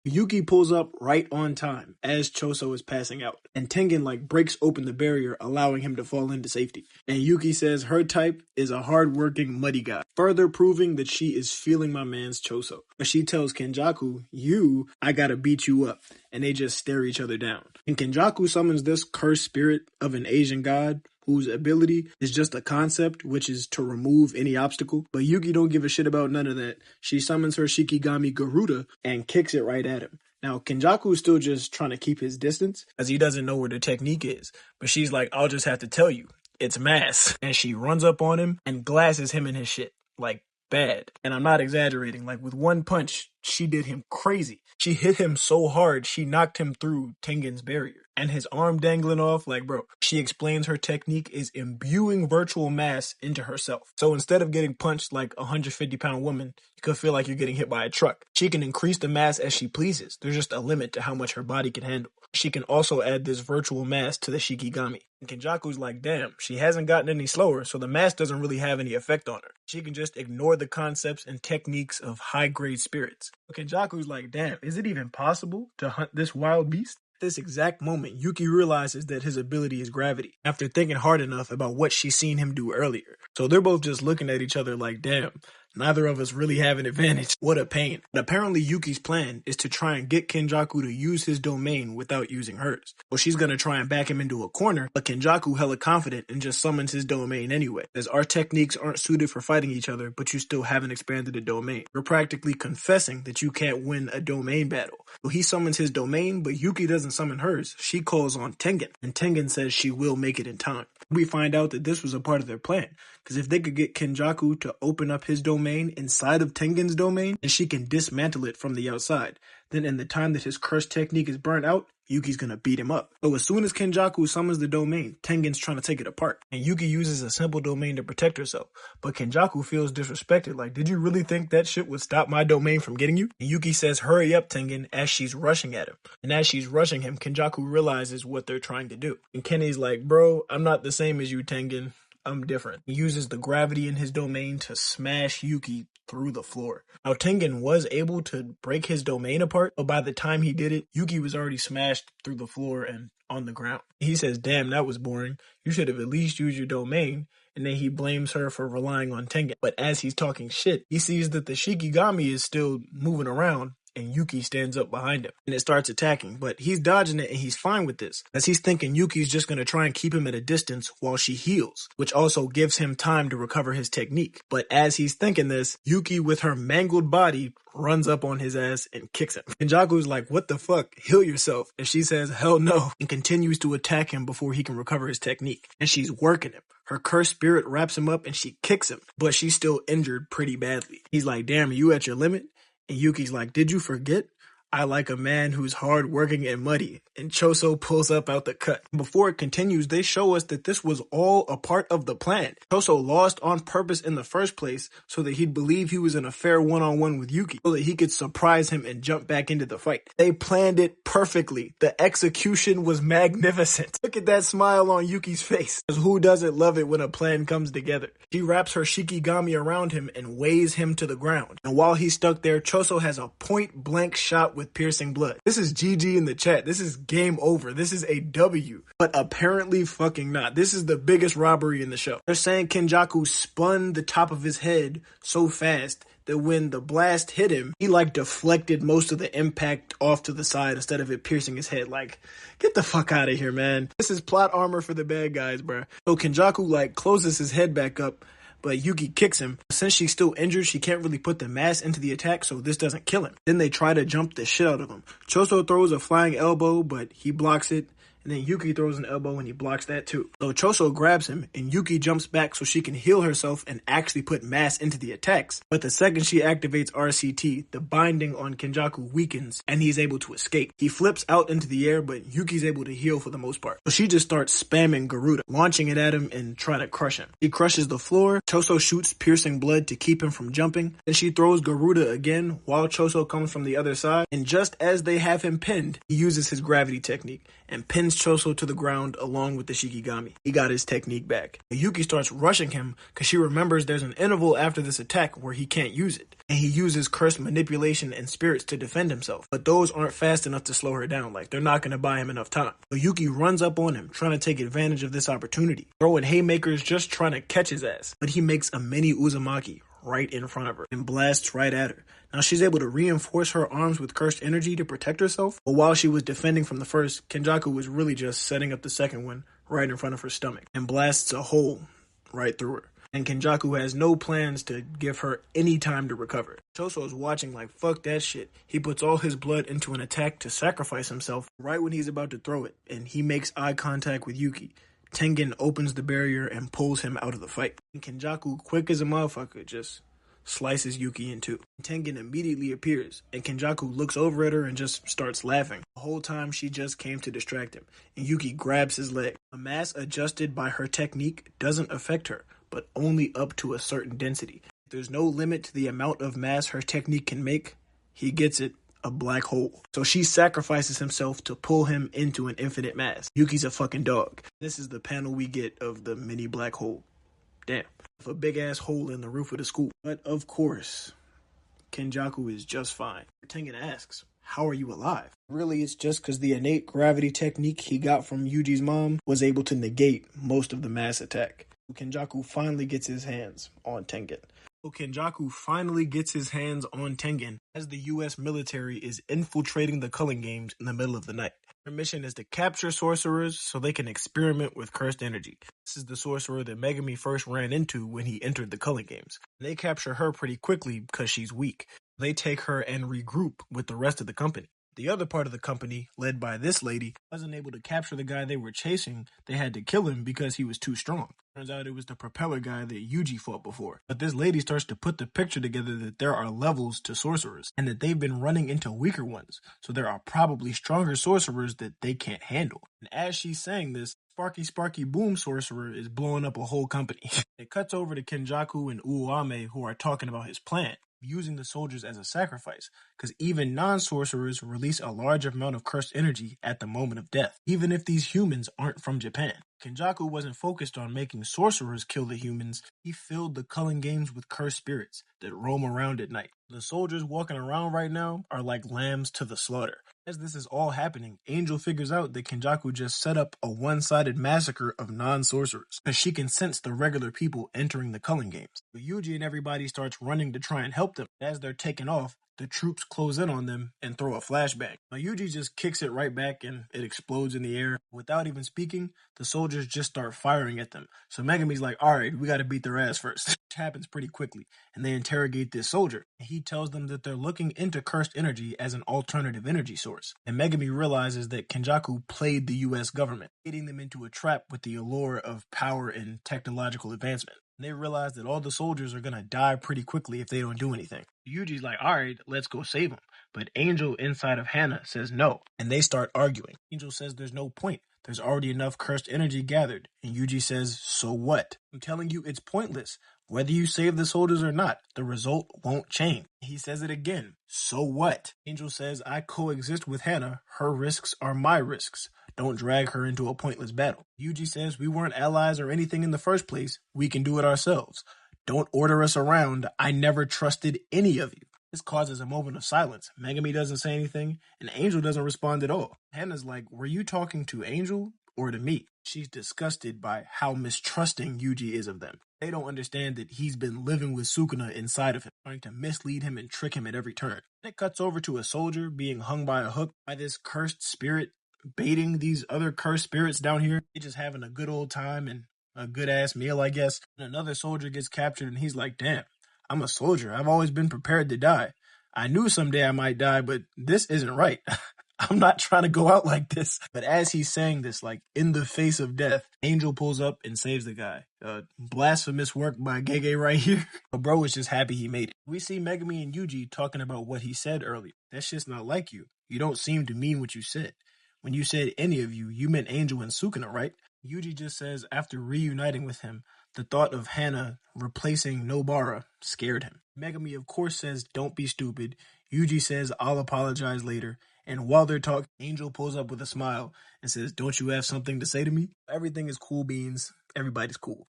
Yuki pulls up right on time as Choso is passing out, and Tengen breaks open the barrier, allowing him to fall into safety. And Yuki says her type is a hard-working, muddy guy, further proving that she is feeling my man's Choso. But she tells Kenjaku, I gotta beat you up, and they just stare each other down. And Kenjaku summons this cursed spirit of an Asian god, whose ability is just a concept, which is to remove any obstacle. But Yuki don't give a shit about none of that. She summons her Shikigami Garuda and kicks it right at him. Now, Kenjaku is still just trying to keep his distance, as he doesn't know where the technique is. But she's like, I'll just have to tell you, it's mass. And she runs up on him and glasses him in his shit. Bad. And I'm not exaggerating. With one punch, she did him crazy. She hit him so hard, she knocked him through Tengen's barrier. And his arm dangling off, bro. She explains her technique is imbuing virtual mass into herself. So instead of getting punched like a 150-pound woman, you could feel like you're getting hit by a truck. She can increase the mass as she pleases. There's just a limit to how much her body can handle. She can also add this virtual mass to the Shikigami. And Kenjaku's like, damn, she hasn't gotten any slower, so the mass doesn't really have any effect on her. She can just ignore the concepts and techniques of high-grade spirits. But Kenjaku's like, damn, is it even possible to hunt this wild beast? At this exact moment, Yuki realizes that his ability is gravity, after thinking hard enough about what she's seen him do earlier. So they're both just looking at each other like, damn, neither of us really have an advantage. What a pain. But apparently Yuki's plan is to try and get Kenjaku to use his domain without using hers. Well, she's gonna try and back him into a corner, but Kenjaku hella confident and just summons his domain anyway, as our techniques aren't suited for fighting each other, but you still haven't expanded a domain. You're practically confessing that you can't win a domain battle. So he summons his domain, but Yuki doesn't summon hers. She calls on Tengen, and Tengen says she will make it in time. We find out that this was a part of their plan, because if they could get Kenjaku to open up his domain inside of Tengen's domain, and she can dismantle it from the outside, then in the time that his cursed technique is burnt out, Yuki's gonna beat him up. So as soon as Kenjaku summons the domain, Tengen's trying to take it apart, and Yuki uses a simple domain to protect herself. But Kenjaku feels disrespected, did you really think that shit would stop my domain from getting you? And Yuki says, hurry up, Tengen, as she's rushing at him. And as she's rushing him, Kenjaku realizes what they're trying to do. And Kenny's like, bro, I'm not the same as you, Tengen. I'm different. He uses the gravity in his domain to smash Yuki through the floor. Now, Tengen was able to break his domain apart, but by the time he did it, Yuki was already smashed through the floor and on the ground. He says, damn, that was boring. You should have at least used your domain. And then he blames her for relying on Tengen. But as he's talking shit, he sees that the Shikigami is still moving around, and Yuki stands up behind him, and it starts attacking, but he's dodging it and he's fine with this, as he's thinking Yuki's just going to try and keep him at a distance while she heals, which also gives him time to recover his technique. But as he's thinking this, Yuki with her mangled body runs up on his ass and kicks him. Kenjaku's like, what the fuck, heal yourself, and she says hell no, and continues to attack him before he can recover his technique, and she's working him. Her cursed spirit wraps him up and she kicks him, but she's still injured pretty badly. He's like, damn, are you at your limit? And Yuki's like, did you forget? I like a man who's hard-working and muddy. And Choso pulls up out the cut. Before it continues, they show us that this was all a part of the plan. Choso lost on purpose in the first place so that he'd believe he was in a fair one-on-one with Yuki, so that he could surprise him and jump back into the fight. They planned it perfectly. The execution was magnificent. Look at that smile on Yuki's face. Because who doesn't love it when a plan comes together? She wraps her Shikigami around him and weighs him to the ground. And while he's stuck there, Choso has a point-blank shot with piercing blood. This is GG in the chat. This is game over. This is a W. But apparently fucking not. This is the biggest robbery in the show. They're saying Kenjaku spun the top of his head so fast that when the blast hit him, he deflected most of the impact off to the side instead of it piercing his head. Get the fuck out of here, man. This is plot armor for the bad guys, bruh. So Kenjaku closes his head back up, but Yuki kicks him. Since she's still injured, she can't really put the mass into the attack, so this doesn't kill him. Then they try to jump the shit out of him. Choso throws a flying elbow, but he blocks it. And then Yuki throws an elbow and he blocks that too. So Choso grabs him and Yuki jumps back so she can heal herself and actually put mass into the attacks. But the second she activates RCT, the binding on Kenjaku weakens and he's able to escape. He flips out into the air, but Yuki's able to heal for the most part. So she just starts spamming Garuda, launching it at him and trying to crush him. He crushes the floor. Choso shoots piercing blood to keep him from jumping. Then she throws Garuda again while Choso comes from the other side. And just as they have him pinned, he uses his gravity technique and pins pins Choso to the ground along with the Shikigami. He got his technique back. Yuki starts rushing him because she remembers there's an interval after this attack where he can't use it. And he uses cursed manipulation and spirits to defend himself. But those aren't fast enough to slow her down. Like, they're not going to buy him enough time. So Yuki runs up on him, trying to take advantage of this opportunity. Throwing haymakers, just trying to catch his ass. But he makes a mini Uzumaki right in front of her and blasts right at her. Now she's able to reinforce her arms with cursed energy to protect herself, but while she was defending from the first, Kenjaku was really just setting up the second one right in front of her stomach and blasts a hole right through her. And Kenjaku has no plans to give her any time to recover. Choso's watching like, fuck that shit. He puts all his blood into an attack to sacrifice himself right when he's about to throw it, and he makes eye contact with Yuki. Tengen opens the barrier and pulls him out of the fight. And Kenjaku, quick as a motherfucker, just slices Yuki in two. Tengen immediately appears, and Kenjaku looks over at her and just starts laughing. The whole time she just came to distract him, and Yuki grabs his leg. A mass adjusted by her technique doesn't affect her, but only up to a certain density. If there's no limit to the amount of mass her technique can make, he gets it. A black hole. So she sacrifices himself to pull him into an infinite mass. Yuki's a fucking dog. This is the panel we get of the mini black hole. Damn. With a big ass hole in the roof of the school. But of course, Kenjaku is just fine. Tengen asks, how are you alive? Really, it's just because the innate gravity technique he got from Yuji's mom was able to negate most of the mass attack. Kenjaku finally gets his hands on Tengen. As the U.S. military is infiltrating the Culling Games in the middle of the night. Their mission is to capture sorcerers so they can experiment with cursed energy. This is the sorcerer that Megami first ran into when he entered the Culling Games. They capture her pretty quickly because she's weak. They take her and regroup with the rest of the company. The other part of the company, led by this lady, wasn't able to capture the guy they were chasing. They had to kill him because he was too strong. Turns out it was the propeller guy that Yuji fought before. But this lady starts to put the picture together that there are levels to sorcerers, and that they've been running into weaker ones. So there are probably stronger sorcerers that they can't handle. And as she's saying this, Sparky Boom sorcerer is blowing up a whole company. It cuts over to Kenjaku and Uoame, who are talking about his plan, using the soldiers as a sacrifice, because even non-sorcerers release a large amount of cursed energy at the moment of death, even if these humans aren't from Japan. Kenjaku wasn't focused on making sorcerers kill the humans. He filled the Culling Games with cursed spirits that roam around at night. The soldiers walking around right now are like lambs to the slaughter. As this is all happening, Angel figures out that Kenjaku just set up a one-sided massacre of non-sorcerers, because she can sense the regular people entering the Culling Games. But Yuji and everybody starts running to try and help them. As they're taking off, the troops close in on them and throw a flashbang. Now Yuji just kicks it right back and it explodes in the air. Without even speaking, the soldiers just start firing at them. So Megami's like, alright, we gotta beat their ass first. Which happens pretty quickly. And they interrogate this soldier. He tells them that they're looking into cursed energy as an alternative energy source. And Megami realizes that Kenjaku played the US government, getting them into a trap with the allure of power and technological advancement. They realize that all the soldiers are going to die pretty quickly if they don't do anything. Yuji's like, alright, let's go save them. But Angel inside of Hana says no, and they start arguing. Angel says there's no point. There's already enough cursed energy gathered. And Yuji says, so what? I'm telling you it's pointless. Whether you save the soldiers or not, the result won't change. He says it again. So what? Angel says, I coexist with Hana. Her risks are my risks. Don't drag her into a pointless battle. Yuji says, we weren't allies or anything in the first place. We can do it ourselves. Don't order us around. I never trusted any of you. This causes a moment of silence. Megami doesn't say anything, and Angel doesn't respond at all. Hannah's like, were you talking to Angel or to me? She's disgusted by how mistrusting Yuji is of them. They don't understand that he's been living with Sukuna inside of him, trying to mislead him and trick him at every turn. It cuts over to a soldier being hung by a hook by this cursed spirit, baiting these other cursed spirits down here. They're just having a good old time and a good ass meal, I guess. And another soldier gets captured and he's like, damn, I'm a soldier. I've always been prepared to die. I knew someday I might die, but this isn't right. I'm not trying to go out like this. But as he's saying this, like in the face of death, Angel pulls up and saves the guy. Blasphemous work by Gege right here. But bro is just happy he made it. We see Megami and Yuji talking about what he said earlier. That's just not like you. You don't seem to mean what you said. When you said any of you, you meant Angel and Sukuna, right? Yuji just says after reuniting with him, the thought of Hana replacing Nobara scared him. Megami, of course, says, don't be stupid. Yuji says, I'll apologize later. And while they're talking, Angel pulls up with a smile and says, "Don't you have something to say to me?" Everything is cool beans. Everybody's cool.